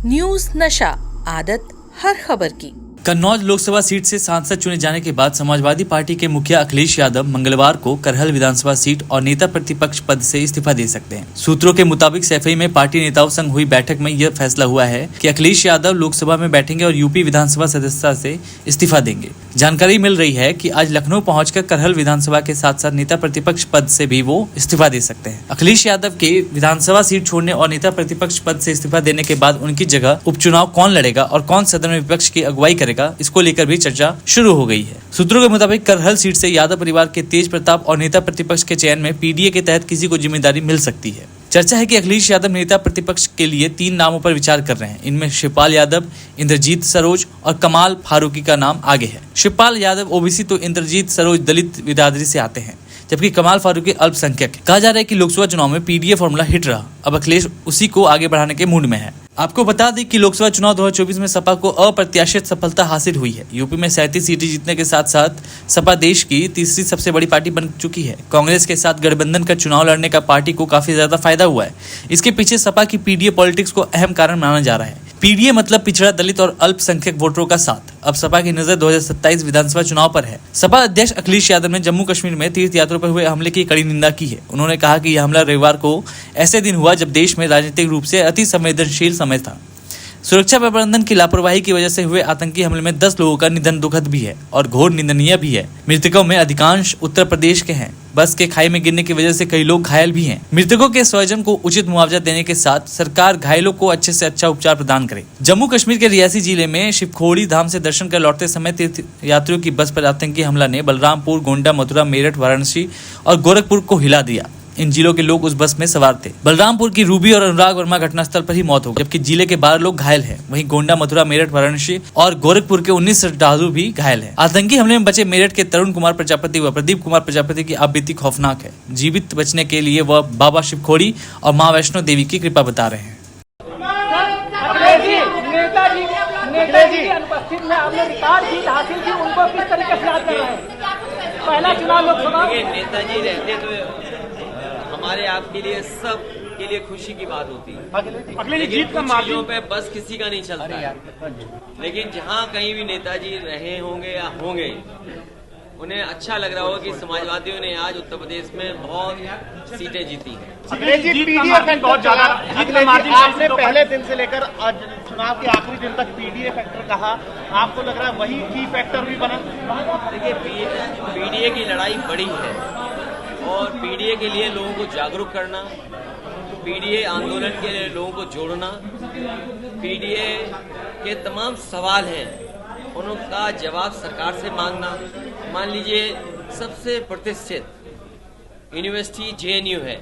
News नशा, आदत हर खबर की। कन्नौज लोकसभा सीट से सांसद चुने जाने के बाद समाजवादी पार्टी के मुखिया अखिलेश यादव मंगलवार को करहल विधानसभा सीट और नेता प्रतिपक्ष पद से इस्तीफा दे सकते हैं। सूत्रों के मुताबिक सैफई में पार्टी नेताओं संग हुई बैठक में यह फैसला हुआ है कि अखिलेश यादव लोकसभा में बैठेंगे और यूपी विधानसभा सदस्यता से इस्तीफा देंगे। जानकारी मिल रही है कि आज लखनऊ पहुंचकर करहल विधानसभा के साथ साथ नेता प्रतिपक्ष पद से भी वो इस्तीफा दे सकते हैं। अखिलेश यादव के विधानसभा सीट छोड़ने और नेता प्रतिपक्ष पद से इस्तीफा देने के बाद उनकी जगह उपचुनाव कौन लड़ेगा और कौन सदन में विपक्ष की अगुवाई करेगा, इसको लेकर भी चर्चा शुरू हो गई है। सूत्रों के मुताबिक करहल सीट से यादव परिवार के तेज प्रताप और नेता प्रतिपक्ष के चयन में पीडीए के तहत किसी को जिम्मेदारी मिल सकती है। चर्चा है कि अखिलेश यादव नेता प्रतिपक्ष के लिए 3 नामों पर विचार कर रहे हैं। इनमें शिवपाल यादव, इंद्रजीत सरोज और कमाल फारूकी का नाम आगे है। शिवपाल यादव ओबीसी तो इंद्रजीत सरोज दलित बिरादरी से आते हैं, जबकि कमाल फारूकी अल्पसंख्यक है। कहा जा रहा है कि लोकसभा चुनाव में पीडीए फॉर्मूला हिट रहा, अब अखिलेश उसी को आगे बढ़ाने के मूड में है। आपको बता दें कि लोकसभा चुनाव 2024 में सपा को अप्रत्याशित सफलता हासिल हुई है। यूपी में 37 सीटें जीतने के साथ साथ सपा देश की तीसरी सबसे बड़ी पार्टी बन चुकी है। कांग्रेस के साथ गठबंधन का चुनाव लड़ने का पार्टी को काफी ज्यादा फायदा हुआ है। इसके पीछे सपा की पीडीए पॉलिटिक्स को अहम कारण माना जा रहा है। पीडीए मतलब पिछड़ा, दलित और अल्पसंख्यक वोटरों का साथ। अब सपा की नजर 2027 विधानसभा चुनाव पर है। सपा अध्यक्ष अखिलेश यादव ने जम्मू कश्मीर में तीर्थ यात्रियों पर हुए हमले की कड़ी निंदा की है। उन्होंने कहा कि यह हमला रविवार को ऐसे दिन हुआ जब देश में राजनीतिक रूप से अति संवेदनशील समय था। सुरक्षा प्रबंधन की लापरवाही की वजह से हुए आतंकी हमले में 10 लोगों का निधन दुखद भी है और घोर निंदनीय भी है। मृतकों में अधिकांश उत्तर प्रदेश के हैं। बस के खाई में गिरने की वजह से कई लोग घायल भी हैं। मृतकों के स्वजन को उचित मुआवजा देने के साथ सरकार घायलों को अच्छे से अच्छा उपचार प्रदान करे। जम्मू कश्मीर के रियासी जिले में शिवखोड़ी धाम से दर्शन कर लौटते समय तीर्थ यात्रियों की बस पर आतंकी हमला ने बलरामपुर, गोंडा, मथुरा, मेरठ, वाराणसी और गोरखपुर को हिला दिया। इन जिलों के लोग उस बस में सवार थे। बलरामपुर की रूबी और अनुराग वर्मा घटनास्थल पर ही मौत हो गई, जबकि जिले के 12 लोग घायल हैं। वहीं गोंडा, मथुरा, मेरठ, वाराणसी और गोरखपुर के 19 श्रद्धालु भी घायल हैं। आतंकी हमले में बचे मेरठ के तरुण कुमार प्रजापति व प्रदीप कुमार प्रजापति की आप बीती खौफनाक है। जीवित बचने के लिए वह बाबा शिवखोड़ी और मां वैष्णो देवी की कृपा बता रहे हैं। नेताजी की अनुपस्थित में आपने रिकॉर्ड जीत हासिल की, उनको किस तरीके से याद कर रहे हैं? पहला चुनाव लोकसभा। नेताजी रहते तो हमारे आपके लिए सब के लिए खुशी की बात होती है। अगले जीत का मार्जिन पे बस किसी का नहीं चलता है। लेकिन जहाँ कहीं भी नेताजी रहे होंगे या होंगे, उन्हें अच्छा लग रहा होगा कि समाजवादियों ने आज उत्तर प्रदेश में बहुत सीटें जीती हैं। अखिलेश जी, पीडीए फैक्टर बहुत ज्यादा। आपने पहले दिन से लेकर चुनाव के आखिरी दिन तक पीडीए फैक्टर कहा, आपको लग रहा है वही की फैक्टर भी बना? देखिए, पीडीए की लड़ाई बड़ी है और पीडीए के लिए लोगों को जागरूक करना, पीडीए आंदोलन के लिए लोगों को जोड़ना, पीडीए के तमाम सवाल हैं उनका जवाब सरकार से मांगना। मान लीजिए सबसे प्रतिष्ठित यूनिवर्सिटी जेएनयू है,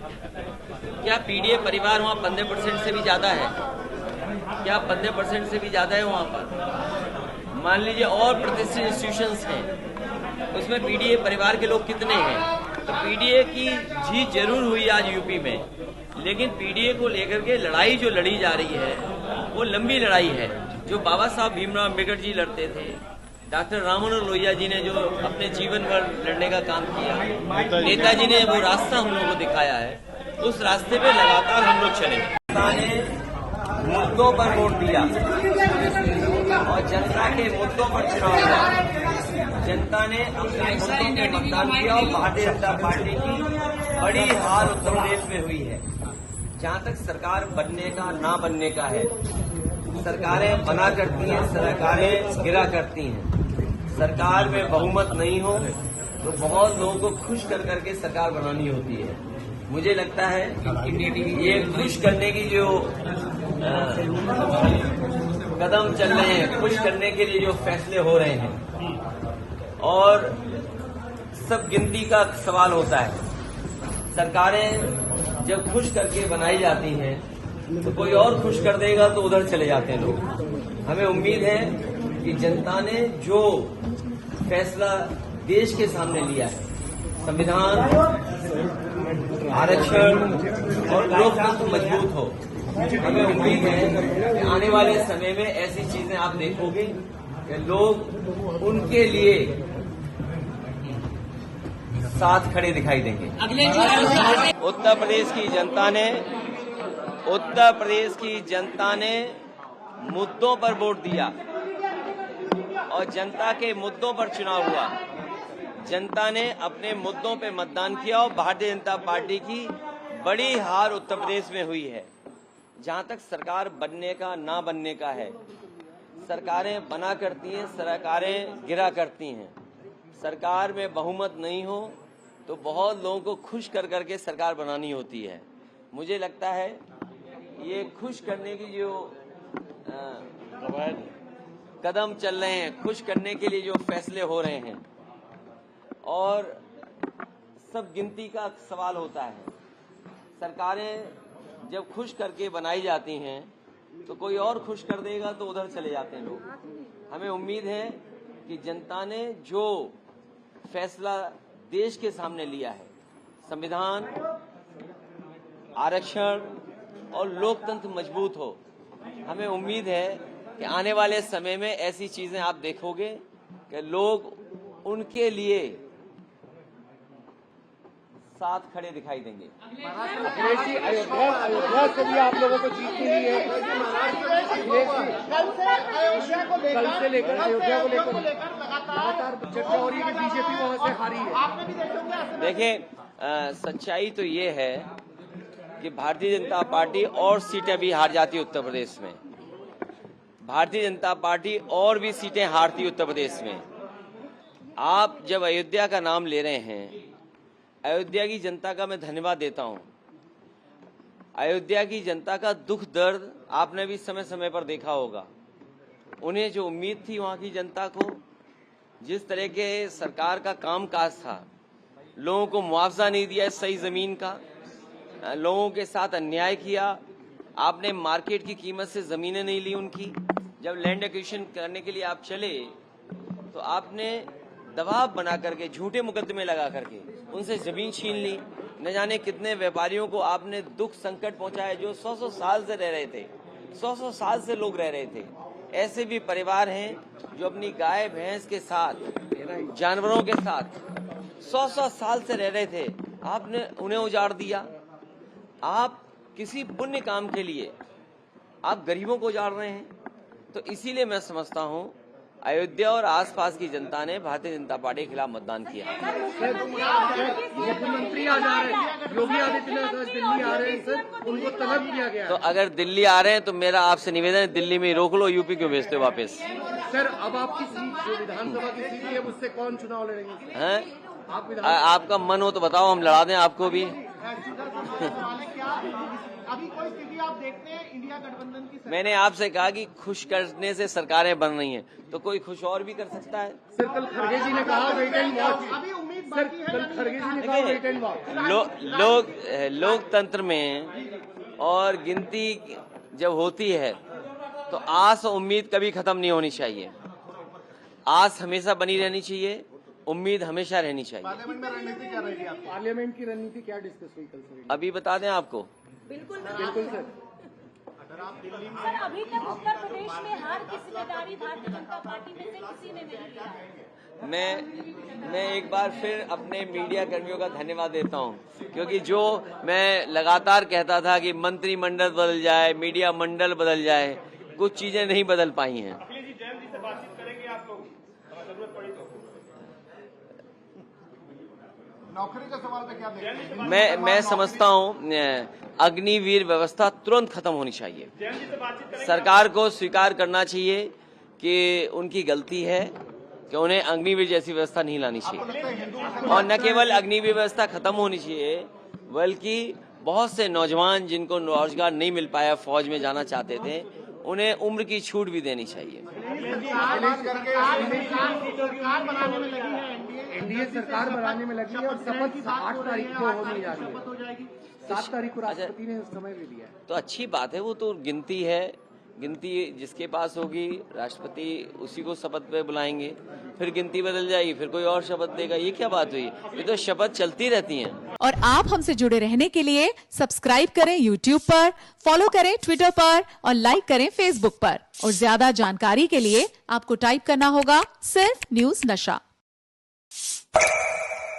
क्या पीडीए परिवार वहाँ 15% से भी ज्यादा है? क्या 15% से भी ज्यादा है वहाँ पर? मान लीजिए और प्रतिष्ठित इंस्टीट्यूशंस हैं, उसमें पीडीए परिवार के लोग कितने हैं? तो पीडीए की जीत जरूर हुई आज यूपी में, लेकिन पीडीए को लेकर के लड़ाई जो लड़ी जा रही है वो लंबी लड़ाई है। जो बाबा साहब भीमराव अम्बेडकर जी लड़ते थे, डॉक्टर राम मनोहर लोहिया जी ने जो अपने जीवन भर लड़ने का काम किया, नेताजी ने वो रास्ता हम लोगों को दिखाया है, उस रास्ते पे लगातार हम लोग चले। जनता ने मुद्दों पर वोट दिया और जनता के मुद्दों पर चुनाव लड़ा। जनता ने अपने मुद्दों पे मतदान किया और भारतीय जनता पार्टी की बड़ी हार उत्तर प्रदेश में हुई है। जहां तक सरकार बनने का ना बनने का है, सरकारें बना करती हैं, सरकारें गिरा करती हैं। सरकार में बहुमत नहीं हो तो बहुत लोगों को खुश कर करके सरकार बनानी होती है। मुझे लगता है ये खुश करने की जो कदम चल रहे हैं, खुश करने के लिए जो फैसले हो रहे हैं, और सब गिनती का सवाल होता है। सरकारें जब खुश करके बनाई जाती हैं तो कोई और खुश कर देगा तो उधर चले जाते हैं लोग। हमें उम्मीद है कि जनता ने जो फैसला देश के सामने लिया है, संविधान, आरक्षण और लोकतंत्र मजबूत हो, हमें उम्मीद है कि आने वाले समय में ऐसी चीजें आप देखोगे कि लोग उनके लिए साथ खड़े दिखाई देंगे। उत्तर प्रदेश की जनता ने मुद्दों पर वोट दिया और जनता के मुद्दों पर चुनाव हुआ। जनता ने अपने मुद्दों पे मतदान किया और भारतीय जनता पार्टी की बड़ी हार उत्तर प्रदेश में हुई है। जहां तक सरकार बनने का ना बनने का है, सरकारें बना करती हैं, सरकारें गिरा करती हैं। सरकार में बहुमत नहीं हो तो बहुत लोगों को खुश कर करके सरकार बनानी होती है। मुझे लगता है ये खुश करने की जो कदम चल रहे हैं, खुश करने के लिए जो फैसले हो रहे हैं, और सब गिनती का सवाल होता है। सरकारें जब खुश करके बनाई जाती हैं तो कोई और खुश कर देगा तो उधर चले जाते हैं लोग। हमें उम्मीद है कि जनता ने जो फैसला देश के सामने लिया है, संविधान, आरक्षण और लोकतंत्र मजबूत हो, हमें उम्मीद है कि आने वाले समय में ऐसी चीजें आप देखोगे कि लोग उनके लिए साथ खड़े दिखाई देंगे। अयोध्या से भी आप लोगों को जीत मिली है। कल से लेकर अयोध्या को लेकर लगातार चर्चा हो रही है कि बीजेपी वहां से हारी है। आपने भी देखा? देखिए, सच्चाई तो ये है कि भारतीय जनता पार्टी और सीटें भी हार जाती उत्तर प्रदेश में। भारतीय जनता पार्टी और भी सीटें हारती उत्तर प्रदेश में। आप जब अयोध्या का नाम ले रहे हैं, अयोध्या की जनता का मैं धन्यवाद देता हूं। अयोध्या की जनता का दुख दर्द आपने भी समय समय पर देखा होगा। उन्हें जो उम्मीद थी वहां की जनता को, जिस तरह के सरकार का कामकाज था, लोगों को मुआवजा नहीं दिया सही जमीन का, लोगों के साथ अन्याय किया, आपने मार्केट की कीमत से जमीनें नहीं ली उनकी। जब लैंड एक्विजिशन करने के लिए आप चले तो आपने दबाव बना करके, झूठे मुकदमे लगा करके उनसे जमीन छीन ली। न जाने कितने व्यापारियों को आपने दुख संकट पहुंचाया जो 100-100 साल से रह रहे थे, 100-100 साल से लोग रह रहे थे। ऐसे भी परिवार हैं जो अपनी गाय भैंस के साथ, जानवरों के साथ 100-100 साल से रह रहे थे, आपने उन्हें उजाड़ दिया। आप किसी पुण्य काम के लिए आप गरीबों को उजाड़ रहे हैं। तो इसीलिए मैं समझता हूं अयोध्या और आसपास की जनता ने भारतीय जनता पार्टी के खिलाफ मतदान किया। मुख्यमंत्री आ जा रहे हैं, योगी आदित्यनाथ दिल्ली आ रहे हैं सर, उनको तलब किया गया। तो अगर दिल्ली आ रहे हैं तो मेरा आपसे निवेदन है, दिल्ली में रोक लो, यूपी क्यों भेजते हो वापस? सर, अब आपकी सीट जो विधानसभा की सीट है, उससे कौन चुनाव लड़ेंगे? हैं? आपका मन हो तो बताओ, हम लड़ा दें आपको भी। अभी कोई स्थिति आप देखते हैं इंडिया गठबंधन की? मैंने आपसे कहा कि खुश करने से सरकारें बन रही हैं, तो कोई खुश और भी कर सकता है। सर, कल खड़गे जी ने कहा वेट एंड वॉच। अभी उम्मीद बाकी है। कल खड़गे जी ने कहा वेट एंड वॉच। लोकतंत्र में और गिनती जब होती है तो आस और उम्मीद कभी खत्म नहीं होनी चाहिए। आस हमेशा बनी रहनी चाहिए, उम्मीद हमेशा रहनी चाहिए। पार्लियामेंट में रणनीति क्या रहेगी आपकी? पार्लियामेंट की रणनीति क्या डिस्कस हुई कल सर? अभी बता दें आपको। बिल्कुल सर। सर, अभी तक उत्तर प्रदेश में हार की जिम्मेदारी भारतीय जनता पार्टी में से किसी ने नहीं लिया है। मैं एक बार फिर अपने मीडिया कर्मियों का धन्यवाद देता हूं, क्योंकि जो मैं लगातार कहता था कि मंत्रिमंडल बदल जाए, मीडिया मंडल बदल जाए, कुछ चीजें नहीं बदल पाई हैं। नौकरी का सवाल पे क्या देखते हैं? मैं समझता हूं अग्निवीर व्यवस्था तुरंत खत्म होनी चाहिए। सरकार को स्वीकार करना चाहिए कि उनकी गलती है कि उन्हें अग्निवीर जैसी व्यवस्था नहीं लानी चाहिए। और न केवल अग्निवीर व्यवस्था खत्म होनी चाहिए, बल्कि बहुत से नौजवान जिनको रोजगार नहीं मिल पाया, फौज में जाना चाहते थे, उन्हें उम्र की छूट भी देनी चाहिए। एनडीए सरकार बनाने में लगी है और शपथ 8 तारीख को होने जा रही है। 7 तारीख को राष्ट्रपति ने समय भी दिया है। तो अच्छी बात है, वो तो गिनती है, गिनती जिसके पास होगी राष्ट्रपति उसी को शपथ पे बुलाएंगे, फिर गिनती बदल जाएगी, फिर कोई और शपथ देगा। ये क्या बात हुई? ये तो शपथ चलती रहती हैं। और आप हमसे जुड़े रहने के लिए सब्सक्राइब करें YouTube पर, फॉलो करें Twitter पर और लाइक करें Facebook पर। और ज्यादा जानकारी के लिए आपको टाइप करना होगा सिर्फ न्यूज नशा।